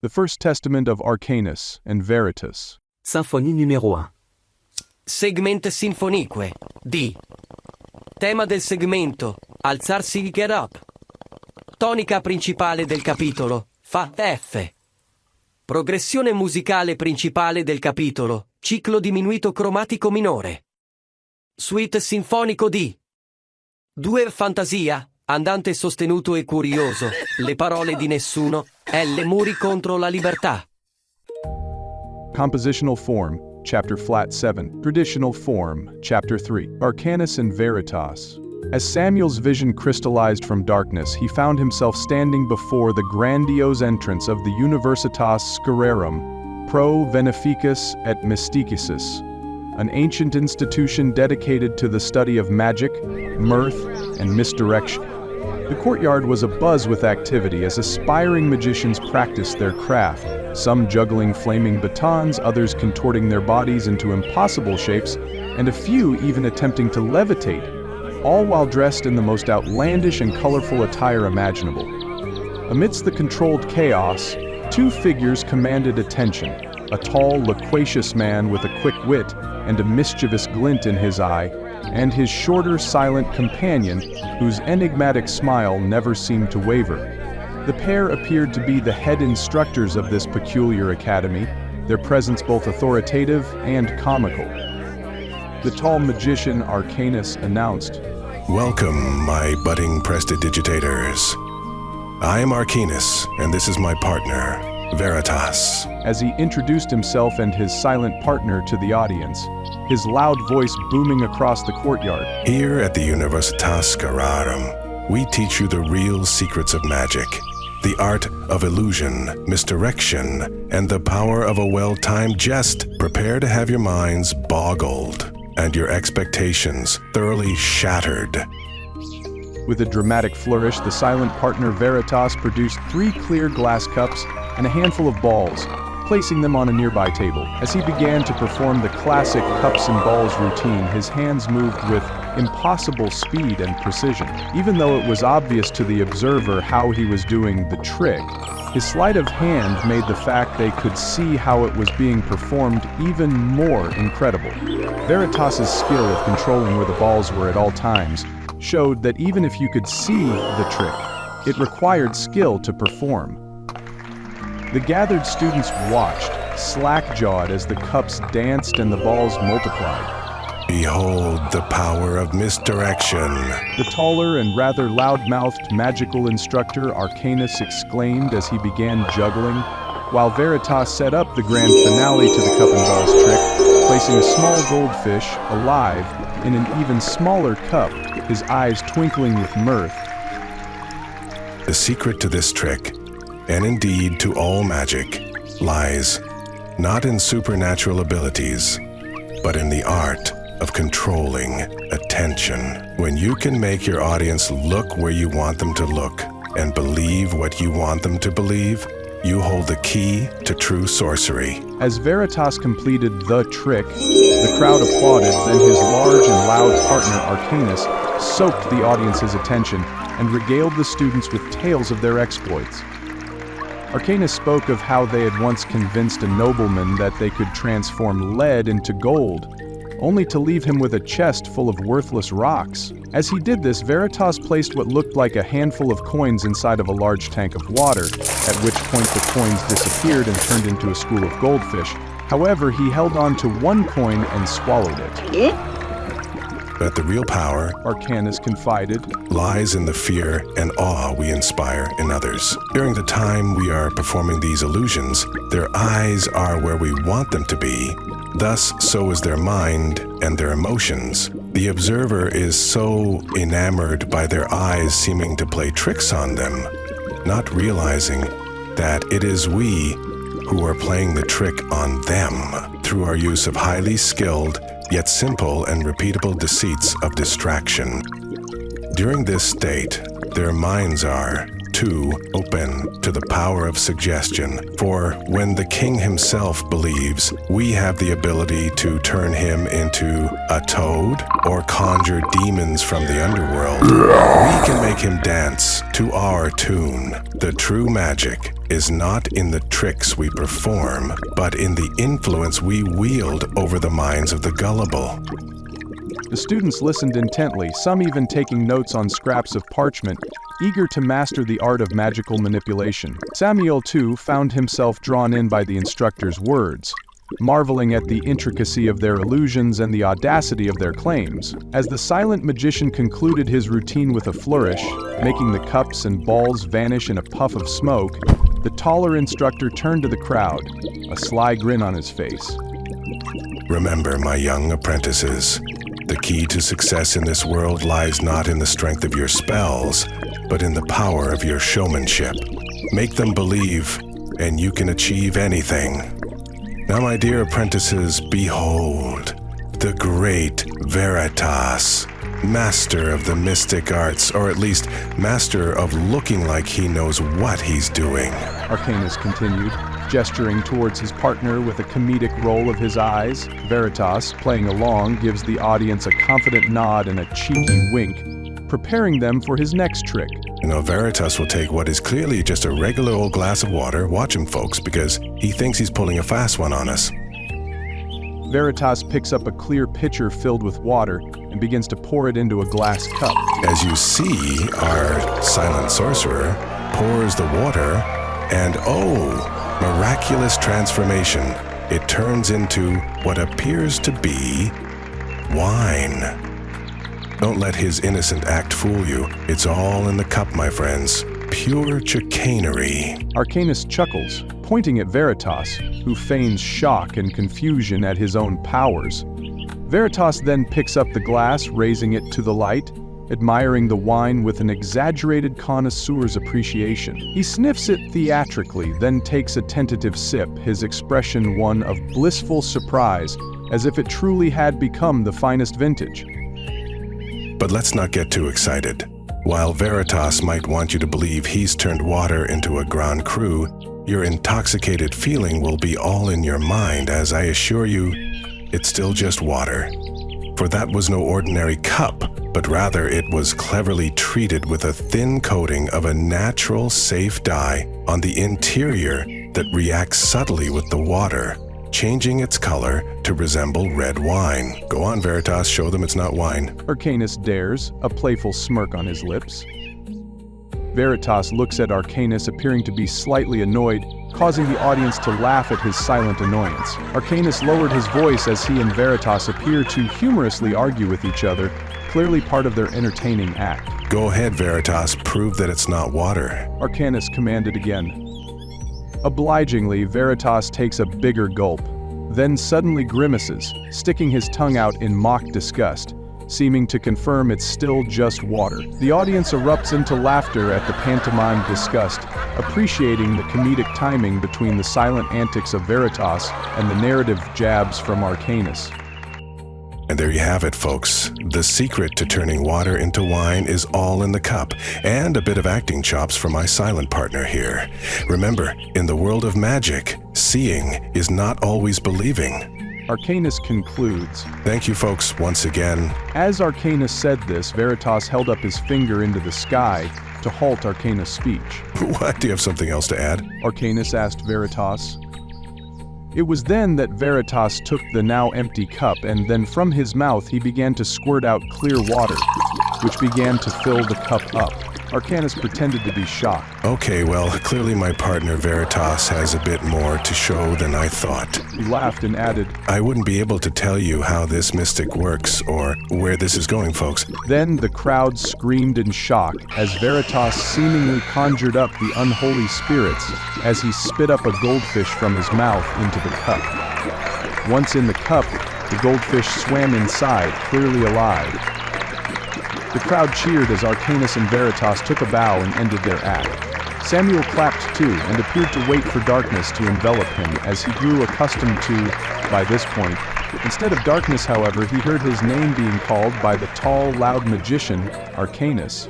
The First Testament of Arcanus and Veritas. Symphonie numéro 1. Segment sinfonique, D. Tema del segmento, alzarsi get up. Tonica principale del capitolo, Fa F. Progressione musicale principale del capitolo, ciclo diminuito cromatico minore. Suite sinfonico D. 2 fantasia, andante sostenuto e curioso, le parole di nessuno, L muri contro la libertà. Compositional form, Chapter Flat 7. Traditional form, Chapter 3. Arcanus and Veritas. As Samuel's vision crystallized from darkness, he found himself standing before the grandiose entrance of the Universitas Scholarum Pro Veneficus et Mysticis, an ancient institution dedicated to the study of magic, mirth, and misdirection. The courtyard was abuzz with activity as aspiring magicians practiced their craft, some juggling flaming batons, others contorting their bodies into impossible shapes, and a few even attempting to levitate, all while dressed in the most outlandish and colorful attire imaginable. Amidst the controlled chaos, 2 figures commanded attention: a tall, loquacious man with a quick wit and a mischievous glint in his eye, and his shorter, silent companion, whose enigmatic smile never seemed to waver. The pair appeared to be the head instructors of this peculiar academy, their presence both authoritative and comical. The tall magician Arcanus announced, "Welcome, my budding prestidigitators. I am Arcanus, and this is my partner, Veritas." As he introduced himself and his silent partner to the audience, his loud voice booming across the courtyard. Here at the Universitas Scholarum, we teach you the real secrets of magic, the art of illusion, misdirection, and the power of a well-timed jest. Prepare to have your minds boggled and your expectations thoroughly shattered. With a dramatic flourish, the silent partner Veritas produced 3 clear glass cups and a handful of balls, placing them on a nearby table. As he began to perform the classic cups and balls routine, his hands moved with impossible speed and precision. Even though it was obvious to the observer how he was doing the trick, his sleight of hand made the fact they could see how it was being performed even more incredible. Veritas's skill of controlling where the balls were at all times showed that even if you could see the trick, it required skill to perform. The gathered students watched, slack-jawed as the cups danced and the balls multiplied. Behold the power of misdirection. The taller and rather loud-mouthed magical instructor Arcanus exclaimed as he began juggling, while Veritas set up the grand finale to the cup and balls trick, placing a small goldfish, alive, in an even smaller cup, his eyes twinkling with mirth. The secret to this trick, and indeed to all magic, lies not in supernatural abilities, but in the art of controlling attention. When you can make your audience look where you want them to look and believe what you want them to believe, you hold the key to true sorcery. As Veritas completed the trick, the crowd applauded, then his large and loud partner Arcanus soaked the audience's attention and regaled the students with tales of their exploits. Arcanus spoke of how they had once convinced a nobleman that they could transform lead into gold, only to leave him with a chest full of worthless rocks. As he did this, Veritas placed what looked like a handful of coins inside of a large tank of water, at which point the coins disappeared and turned into a school of goldfish. However, he held on to 1 coin and swallowed it. But the real power, Arcanus confided, lies in the fear and awe we inspire in others. During the time we are performing these illusions, their eyes are where we want them to be. Thus, so is their mind and their emotions. The observer is so enamored by their eyes seeming to play tricks on them, not realizing that it is we who are playing the trick on them through our use of highly skilled, yet simple and repeatable deceits of distraction. During this state, their minds are too open to the power of suggestion. For when the king himself believes, we have the ability to turn him into a toad or conjure demons from the underworld. We can make him dance to our tune. The true magic is not in the tricks we perform, but in the influence we wield over the minds of the gullible. The students listened intently, some even taking notes on scraps of parchment, eager to master the art of magical manipulation. Samuel, too, found himself drawn in by the instructor's words, marveling at the intricacy of their illusions and the audacity of their claims. As the silent magician concluded his routine with a flourish, making the cups and balls vanish in a puff of smoke, the taller instructor turned to the crowd, a sly grin on his face. Remember, my young apprentices, the key to success in this world lies not in the strength of your spells, but in the power of your showmanship. Make them believe, and you can achieve anything. Now, my dear apprentices, behold, the great Veritas, master of the mystic arts, or at least master of looking like he knows what he's doing. Arcanus continued, gesturing towards his partner with a comedic roll of his eyes. Veritas, playing along, gives the audience a confident nod and a cheeky wink, preparing them for his next trick. You know, Veritas will take what is clearly just a regular old glass of water, watch him folks, because he thinks he's pulling a fast one on us. Veritas picks up a clear pitcher filled with water and begins to pour it into a glass cup. As you see, our silent sorcerer pours the water, and oh, miraculous transformation. It turns into what appears to be wine. Don't let his innocent act fool you. It's all in the cup, my friends. Pure chicanery. Arcanus chuckles, pointing at Veritas, who feigns shock and confusion at his own powers. Veritas then picks up the glass, raising it to the light, admiring the wine with an exaggerated connoisseur's appreciation. He sniffs it theatrically, then takes a tentative sip, his expression one of blissful surprise, as if it truly had become the finest vintage. But let's not get too excited. While Veritas might want you to believe he's turned water into a Grand Cru, your intoxicated feeling will be all in your mind, as I assure you, it's still just water. For that was no ordinary cup, but rather it was cleverly treated with a thin coating of a natural, safe dye on the interior that reacts subtly with the water, changing its color to resemble red wine. Go on, Veritas, show them it's not wine. Arcanus dares, a playful smirk on his lips. Veritas looks at Arcanus, appearing to be slightly annoyed, causing the audience to laugh at his silent annoyance. Arcanus lowered his voice as he and Veritas appear to humorously argue with each other, clearly part of their entertaining act. Go ahead, Veritas, prove that it's not water. Arcanus commanded again. Obligingly, Veritas takes a bigger gulp, then suddenly grimaces, sticking his tongue out in mock disgust, seeming to confirm it's still just water. The audience erupts into laughter at the pantomime disgust, appreciating the comedic timing between the silent antics of Veritas and the narrative jabs from Arcanus. And there you have it, folks. The secret to turning water into wine is all in the cup, and a bit of acting chops for my silent partner here. Remember, in the world of magic, seeing is not always believing. Arcanus concludes. Thank you, folks, once again. As Arcanus said this, Veritas held up his finger into the sky to halt Arcanus' speech. What? Do you have something else to add? Arcanus asked Veritas. It was then that Veritas took the now empty cup, and then from his mouth he began to squirt out clear water, which began to fill the cup up. Arcanus pretended to be shocked. Okay, well, clearly my partner Veritas has a bit more to show than I thought. He laughed and added, I wouldn't be able to tell you how this mystic works or where this is going, folks. Then the crowd screamed in shock as Veritas seemingly conjured up the unholy spirits as he spit up a goldfish from his mouth into the cup. Once in the cup, the goldfish swam inside, clearly alive. The crowd cheered as Arcanus and Veritas took a bow and ended their act. Samuel clapped too and appeared to wait for darkness to envelop him as he grew accustomed to, by this point. Instead of darkness, however, he heard his name being called by the tall, loud magician, Arcanus.